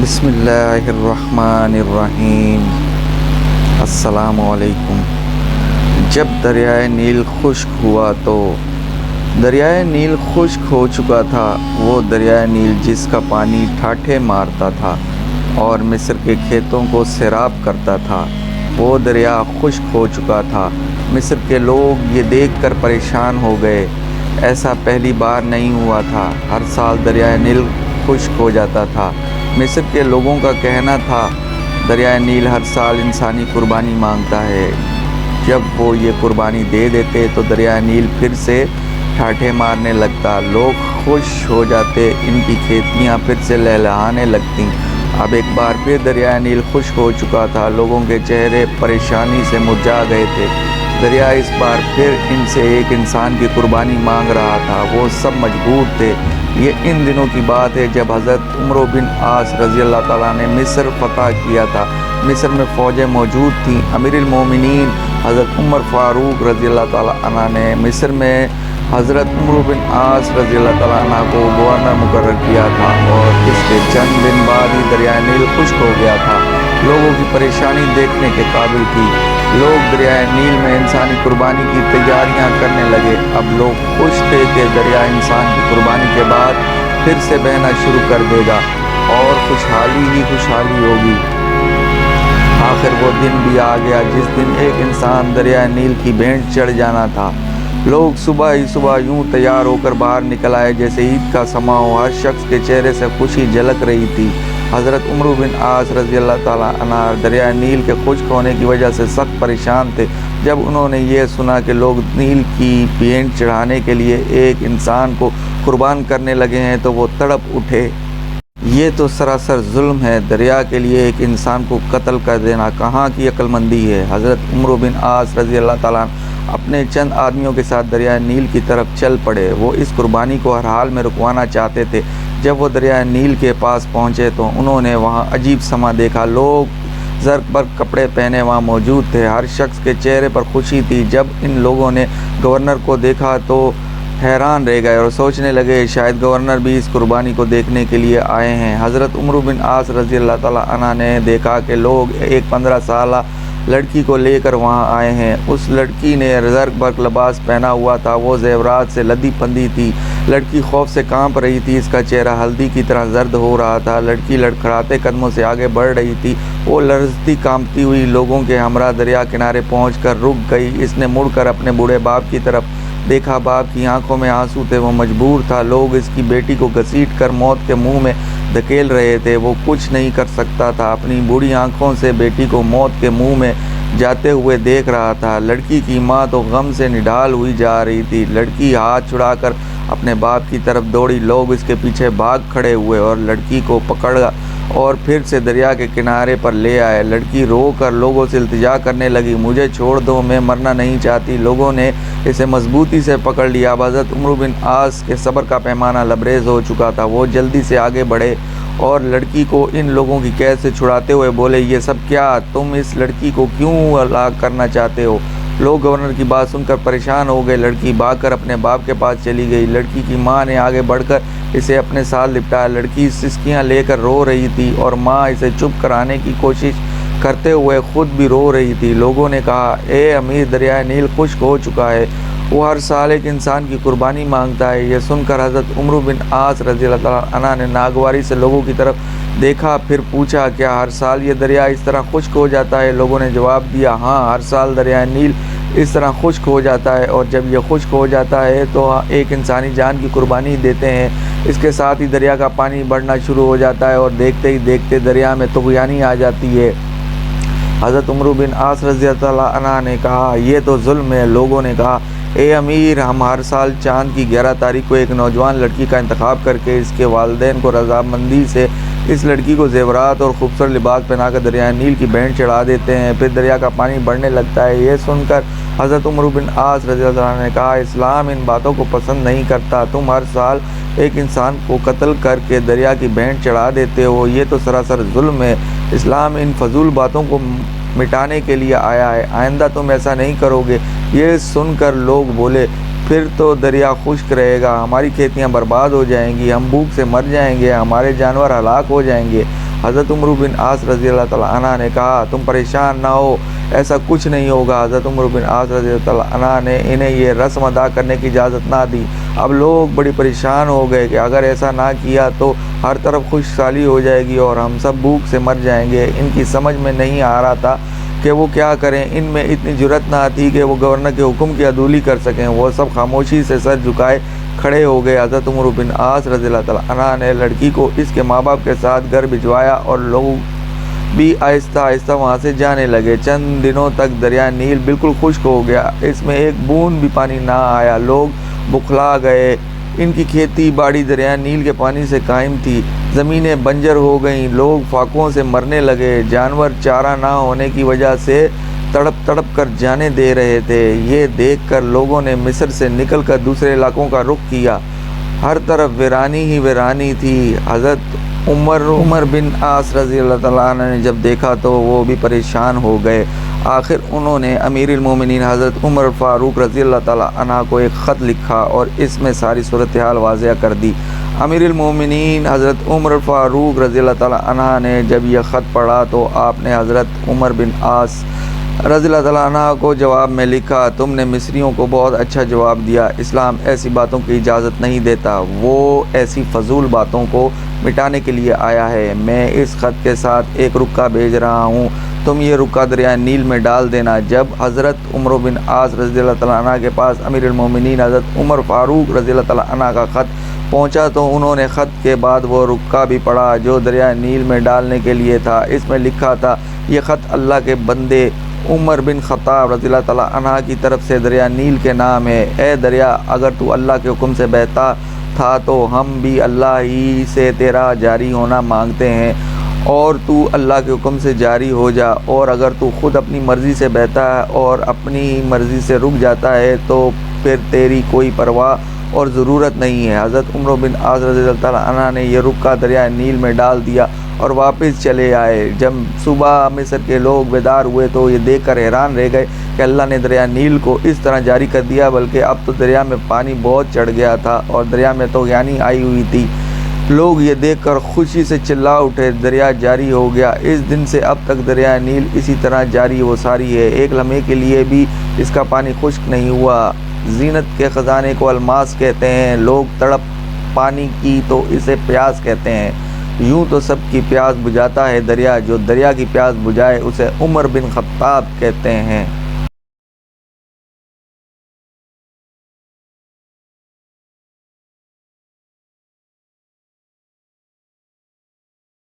بسم اللہ الرحمن الرحیم۔ السلام علیکم۔ جب دریائے نیل خشک ہوا تو دریائے نیل خشک ہو چکا تھا، وہ دریائے نیل جس کا پانی ٹھاٹھے مارتا تھا اور مصر کے کھیتوں کو سیراب کرتا تھا، وہ دریا خشک ہو چکا تھا۔ مصر کے لوگ یہ دیکھ کر پریشان ہو گئے، ایسا پہلی بار نہیں ہوا تھا۔ ہر سال دریائے نیل خشک ہو جاتا تھا۔ مصر کے لوگوں کا کہنا تھا دریائے نیل ہر سال انسانی قربانی مانگتا ہے، جب وہ یہ قربانی دے دیتے تو دریائے نیل پھر سے ٹھاٹھے مارنے لگتا، لوگ خوش ہو جاتے، ان کی کھیتیاں پھر سے لہلہانے لگتیں۔ اب ایک بار پھر دریائے نیل خشک ہو چکا تھا، لوگوں کے چہرے پریشانی سے مرجھا گئے تھے۔ دریا اس بار پھر ان سے ایک انسان کی قربانی مانگ رہا تھا، وہ سب مجبور تھے۔ یہ ان دنوں کی بات ہے جب حضرت عمرو بن عاص رضی اللہ تعالیٰ نے مصر فتح کیا تھا۔ مصر میں فوجیں موجود تھیں۔ امیر المومنین حضرت عمر فاروق رضی اللہ تعالیٰ عنہ نے مصر میں حضرت عمرو بن عاص رضی اللہ تعالیٰ عنہ کو گورنر مقرر کیا تھا، اور اس کے چند دن بعد ہی دریائے نیل خشک ہو گیا تھا۔ لوگوں کی پریشانی دیکھنے کے قابل تھی۔ لوگ دریائے نیل میں انسانی قربانی کی تیاریاں کرنے لگے۔ اب لوگ خوش تھے کہ دریا انسان کی قربانی کے بعد پھر سے بہنا شروع کر دے گا اور خوشحالی ہی خوشحالی ہوگی۔ آخر وہ دن بھی آ گیا جس دن ایک انسان دریائے نیل کی بھینٹ چڑھ جانا تھا۔ لوگ صبح ہی صبح یوں تیار ہو کر باہر نکل آئے جیسے عید کا سماں ہو، ہر شخص کے چہرے سے خوشی جھلک رہی تھی۔ حضرت عمرو بن عاص رضی اللہ تعالیٰ عنہ دریائے نیل کے خشک ہونے کی وجہ سے سخت پریشان تھے۔ جب انہوں نے یہ سنا کہ لوگ نیل کی بھینٹ چڑھانے کے لیے ایک انسان کو قربان کرنے لگے ہیں تو وہ تڑپ اٹھے۔ یہ تو سراسر ظلم ہے، دریا کے لیے ایک انسان کو قتل کر دینا کہاں کی عقل مندی ہے۔ حضرت عمرو بن عاص رضی اللہ تعالیٰ عنہ اپنے چند آدمیوں کے ساتھ دریائے نیل کی طرف چل پڑے۔ وہ اس قربانی کو ہر حال میں رکوانا چاہتے تھے۔ جب وہ دریائے نیل کے پاس پہنچے تو انہوں نے وہاں عجیب سماں دیکھا۔ لوگ زرق برق کپڑے پہنے وہاں موجود تھے، ہر شخص کے چہرے پر خوشی تھی۔ جب ان لوگوں نے گورنر کو دیکھا تو حیران رہ گئے اور سوچنے لگے شاید گورنر بھی اس قربانی کو دیکھنے کے لیے آئے ہیں۔ حضرت عمرو بن عاص رضی اللہ تعالیٰ عنہ نے دیکھا کہ لوگ ایک 15 سالہ لڑکی کو لے کر وہاں آئے ہیں۔ اس لڑکی نے زرق برق لباس پہنا ہوا تھا، وہ زیورات سے لدی پندی تھی۔ لڑکی خوف سے کانپ رہی تھی، اس کا چہرہ ہلدی کی طرح زرد ہو رہا تھا۔ لڑکی لڑکھڑاتے قدموں سے آگے بڑھ رہی تھی، وہ لرزتی کانپتی ہوئی لوگوں کے ہمراہ دریا کنارے پہنچ کر رک گئی۔ اس نے مڑ کر اپنے بوڑھے باپ کی طرف دیکھا، باپ کی آنکھوں میں آنسو تھے، وہ مجبور تھا۔ لوگ اس کی بیٹی کو گھسیٹ کر موت کے منہ میں دھکیل رہے تھے، وہ کچھ نہیں کر سکتا تھا، اپنی بوڑھی آنکھوں سے بیٹی کو موت کے منہ میں جاتے ہوئے دیکھ رہا تھا۔ لڑکی کی ماں تو غم سے نڈھال ہوئی جا رہی تھی۔ لڑکی ہاتھ چھڑا کر اپنے باپ کی طرف دوڑی، لوگ اس کے پیچھے بھاگ کھڑے ہوئے اور لڑکی کو پکڑا اور پھر سے دریا کے کنارے پر لے آئے۔ لڑکی رو کر لوگوں سے التجا کرنے لگی، مجھے چھوڑ دو، میں مرنا نہیں چاہتی۔ لوگوں نے اسے مضبوطی سے پکڑ لیا۔ اب حضرت عمرو بن عاص کے صبر کا پیمانہ لبریز ہو چکا تھا، وہ جلدی سے آگے بڑھے اور لڑکی کو ان لوگوں کی قید سے چھڑاتے ہوئے بولے، یہ سب کیا؟ تم اس لڑکی کو کیوں ہلاک کرنا چاہتے ہو؟ لوگ گورنر کی بات سن کر پریشان ہو گئے۔ لڑکی بھاگ کر اپنے باپ کے پاس چلی گئی۔ لڑکی کی ماں نے آگے بڑھ کر اسے اپنے ساتھ لپٹایا۔ لڑکی سسکیاں لے کر رو رہی تھی اور ماں اسے چپ کرانے کی کوشش کرتے ہوئے خود بھی رو رہی تھی۔ لوگوں نے کہا، اے امیر، دریائے نیل خشک ہو چکا ہے، وہ ہر سال ایک انسان کی قربانی مانگتا ہے۔ یہ سن کر حضرت عمرو بن عاص رضی اللہ تعالیٰ عنہ نے ناگواری سے لوگوں کی طرف دیکھا، پھر پوچھا، کیا ہر سال یہ دریا اس طرح خشک ہو جاتا ہے؟ لوگوں نے جواب دیا، ہاں، ہر سال دریائے نیل اس طرح خشک ہو جاتا ہے، اور جب یہ خشک ہو جاتا ہے تو ایک انسانی جان کی قربانی دیتے ہیں۔ اس کے ساتھ ہی دریا کا پانی بڑھنا شروع ہو جاتا ہے اور دیکھتے ہی دیکھتے دریا میں طغیانی آ جاتی ہے۔ حضرت عمرو بن عاص رضی اللہ عنہ نے کہا، یہ تو ظلم ہے۔ لوگوں نے کہا، اے امیر، ہم ہر سال چاند کی 11 تاریخ کو ایک نوجوان لڑکی کا انتخاب کر کے اس کے والدین کو رضامندی سے اس لڑکی کو زیورات اور خوبصورت لباس پہنا کر دریائے نیل کی بھینٹ چڑھا دیتے ہیں، پھر دریا کا پانی بڑھنے لگتا ہے۔ یہ سن کر حضرت عمرو بن عاص رضی اللہ عنہ نے کہا، اسلام ان باتوں کو پسند نہیں کرتا، تم ہر سال ایک انسان کو قتل کر کے دریا کی بھینٹ چڑھا دیتے ہو، یہ تو سراسر ظلم ہے۔ اسلام ان فضول باتوں کو مٹانے کے لیے آیا ہے، آئندہ تم ایسا نہیں کرو گے۔ یہ سن کر لوگ بولے، پھر تو دریا خشک رہے گا، ہماری کھیتیاں برباد ہو جائیں گی، ہم بھوک سے مر جائیں گے، ہمارے جانور ہلاک ہو جائیں گے۔ حضرت عمر بن عاص رضی اللہ تعالیٰ عنہ نے کہا تم پریشان نہ ہو، ایسا کچھ نہیں ہوگا۔ حضرت عمر بن عاص رضی اللہ تعالیٰ عنہ نے انہیں یہ رسم ادا کرنے کی اجازت نہ دی۔ اب لوگ بڑی پریشان ہو گئے کہ اگر ایسا نہ کیا تو ہر طرف خشک سالی ہو جائے گی اور ہم سب بھوک سے مر جائیں گے۔ ان کی سمجھ میں نہیں آ رہا تھا کہ وہ کیا کریں، ان میں اتنی جرأت نہ تھی کہ وہ گورنر کے حکم کی عدولی کر سکیں۔ وہ سب خاموشی سے سر جھکائے کھڑے ہو گئے۔ حضرت عمر بن عاص رضی اللہ تعالیٰ عنہ نے لڑکی کو اس کے ماں باپ کے ساتھ گھر بھجوایا اور لوگ بھی آہستہ آہستہ وہاں سے جانے لگے۔ چند دنوں تک دریائے نیل بالکل خشک ہو گیا، اس میں ایک بوند بھی پانی نہ آیا۔ لوگ بکھلا گئے، ان کی کھیتی باڑی دریائے نیل کے پانی سے قائم تھی، زمینیں بنجر ہو گئیں، لوگ فاقوں سے مرنے لگے، جانور چارہ نہ ہونے کی وجہ سے تڑپ تڑپ کر جانیں دے رہے تھے۔ یہ دیکھ کر لوگوں نے مصر سے نکل کر دوسرے علاقوں کا رخ کیا، ہر طرف ویرانی ہی ویرانی تھی۔ حضرت عمر بن عاص رضی اللہ تعالیٰ عنہ نے جب دیکھا تو وہ بھی پریشان ہو گئے۔ آخر انہوں نے امیر المومنین حضرت عمر فاروق رضی اللہ تعالیٰ عنہ کو ایک خط لکھا اور اس میں ساری صورتحال واضح کر دی۔ امیر المومنین حضرت عمر فاروق رضی اللہ تعالیٰ عنہ نے جب یہ خط پڑھا تو آپ نے حضرت عمر بن عاص رضی اللہ تعالیٰ عنہ کو جواب میں لکھا تم نے مصریوں کو بہت اچھا جواب دیا، اسلام ایسی باتوں کی اجازت نہیں دیتا، وہ ایسی فضول باتوں کو مٹانے کے لیے آیا ہے۔ میں اس خط کے ساتھ ایک رکا بھیج رہا ہوں، تم یہ رکا دریائے نیل میں ڈال دینا۔ جب حضرت عمر بن عاص رضی اللہ تعالیٰ عنہ کے پاس امیر المومنین حضرت عمر فاروق رضی اللہ تعالیٰ عنہ کا خط پہنچا تو انہوں نے خط کے بعد وہ رکا بھی پڑھا جو دریائے نیل میں ڈالنے کے لیے تھا۔ اس میں لکھا تھا یہ خط اللہ کے بندے عمر بن خطاب رضی اللہ تعالیٰ عنہ کی طرف سے دریائے نیل کے نام ہے۔ اے دریا، اگر تو اللہ کے حکم سے بہتا تھا تو ہم بھی اللہ ہی سے تیرا جاری ہونا مانگتے ہیں، اور تو اللہ کے حکم سے جاری ہو جا، اور اگر تو خود اپنی مرضی سے بہتا ہے اور اپنی مرضی سے رک جاتا ہے تو پھر تیری کوئی پرواہ اور ضرورت نہیں ہے۔ حضرت عمر بن عاص رضی اللہ تعالیٰ عنہ نے یہ رکا دریائے نیل میں ڈال دیا اور واپس چلے آئے۔ جب صبح مصر کے لوگ بیدار ہوئے تو یہ دیکھ کر حیران رہ گئے کہ اللہ نے دریائے نیل کو اس طرح جاری کر دیا، بلکہ اب تو دریا میں پانی بہت چڑھ گیا تھا اور دریا میں طغیانی آئی ہوئی تھی۔ لوگ یہ دیکھ کر خوشی سے چلا اٹھے، دریا جاری ہو گیا۔ اس دن سے اب تک دریائے نیل اسی طرح جاری و ساری ہے، ایک لمحے کے لیے بھی اس کا پانی خشک نہیں ہوا۔ زینت کے خزانے کو الماس کہتے ہیں، لوگ تڑپ پانی کی تو اسے پیاس کہتے ہیں۔ یوں تو سب کی پیاس بجھاتا ہے دریا، جو دریا کی پیاس بجھائے اسے عمر بن خطاب کہتے ہیں۔